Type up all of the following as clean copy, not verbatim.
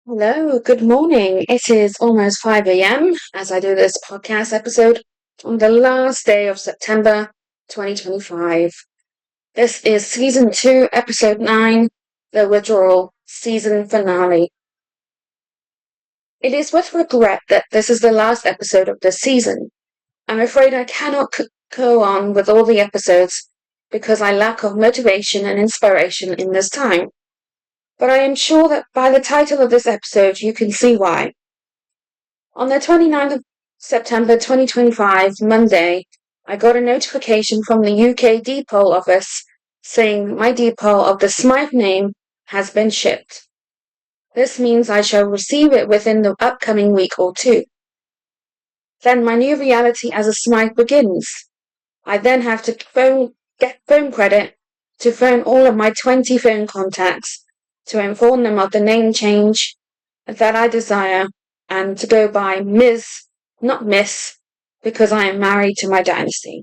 Hello, good morning. It is almost 5 a.m. as I do this podcast episode on the last day of September 2025. This is season 2, episode 9, the withdrawal season finale. It is with regret that this is the last episode of this season. I'm afraid I cannot go on with all the episodes because I lack of motivation and inspiration in this time. But I am sure that by the title of this episode you can see why. On the 29th of September 2025, Monday, I got a notification from the UK depot office saying my depot of the Smythe name has been shipped. This means I shall receive it within the upcoming week or two. Then my new reality as a Smythe begins. I then have to get phone credit to phone all of my 20 phone contacts to inform them of the name change that I desire and to go by Ms., not Miss, because I am married to my dynasty.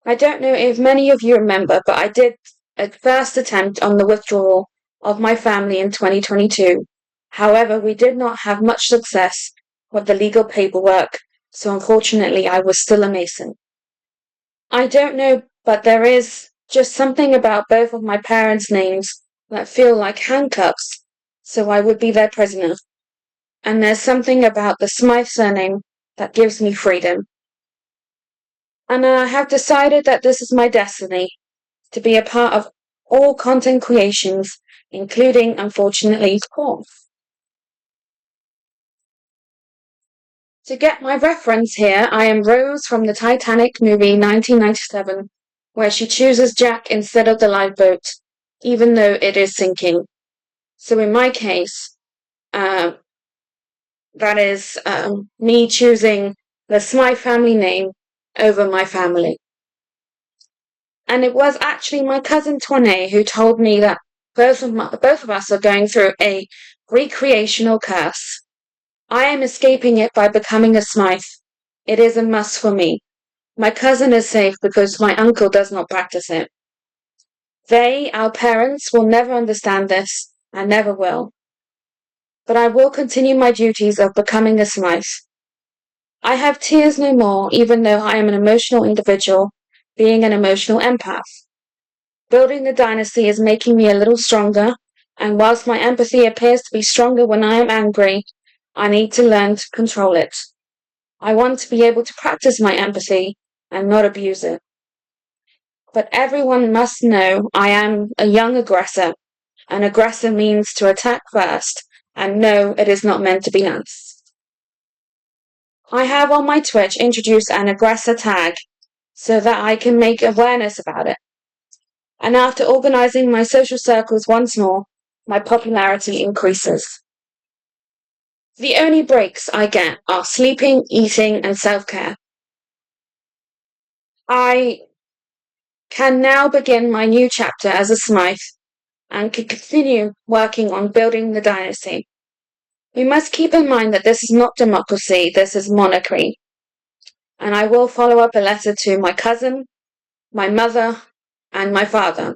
I don't know if many of you remember, but I did a first attempt on the withdrawal of my family in 2022. However, we did not have much success with the legal paperwork, so unfortunately I was still a Mason. I don't know, but there is just something about both of my parents' names that feel like handcuffs, so I would be their prisoner. And there's something about the Smythe surname that gives me freedom. And I have decided that this is my destiny, to be a part of all content creations, including, unfortunately, porn. To get my reference here, I am Rose from the Titanic movie 1997, where she chooses Jack instead of the lifeboat, even though it is sinking. So in my case, that is me choosing the Smythe family name over my family. And it was actually my cousin Toine who told me that both of us are going through a recreational curse. I am escaping it by becoming a Smythe. It is a must for me. My cousin is safe because my uncle does not practice it. They, our parents, will never understand this and never will. But I will continue my duties of becoming a Smythe. I have tears no more, even though I am an emotional individual, being an emotional empath. Building the dynasty is making me a little stronger, and whilst my empathy appears to be stronger when I am angry, I need to learn to control it. I want to be able to practice my empathy and not abuse it. But everyone must know I am a young aggressor. An aggressor means to attack first, and no, it is not meant to be nice. I have on my Twitch introduced an aggressor tag so that I can make awareness about it. And after organizing my social circles once more, my popularity increases. The only breaks I get are sleeping, eating, and self-care. I can now begin my new chapter as a Smythe and can continue working on building the dynasty. We must keep in mind that this is not democracy, this is monarchy. And I will follow up a letter to my cousin, my mother, and my father.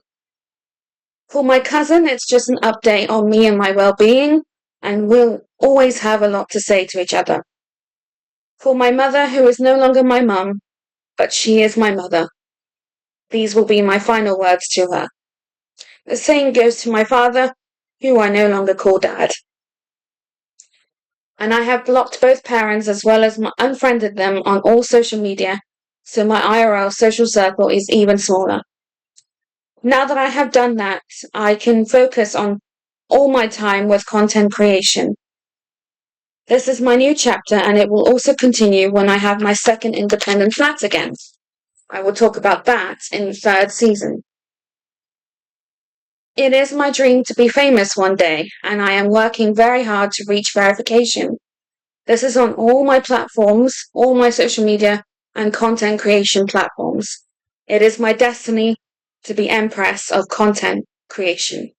For my cousin, it's just an update on me and my well-being, and we'll always have a lot to say to each other. For my mother, who is no longer my mum, but she is my mother, these will be my final words to her. The same goes to my father, who I no longer call Dad. And I have blocked both parents as well as unfriended them on all social media, so my IRL social circle is even smaller. Now that I have done that, I can focus on all my time with content creation. This is my new chapter, and it will also continue when I have my second independent flat again. I will talk about that in the third season. It is my dream to be famous one day, and I am working very hard to reach verification. This is on all my platforms, all my social media and content creation platforms. It is my destiny to be Empress of content creation.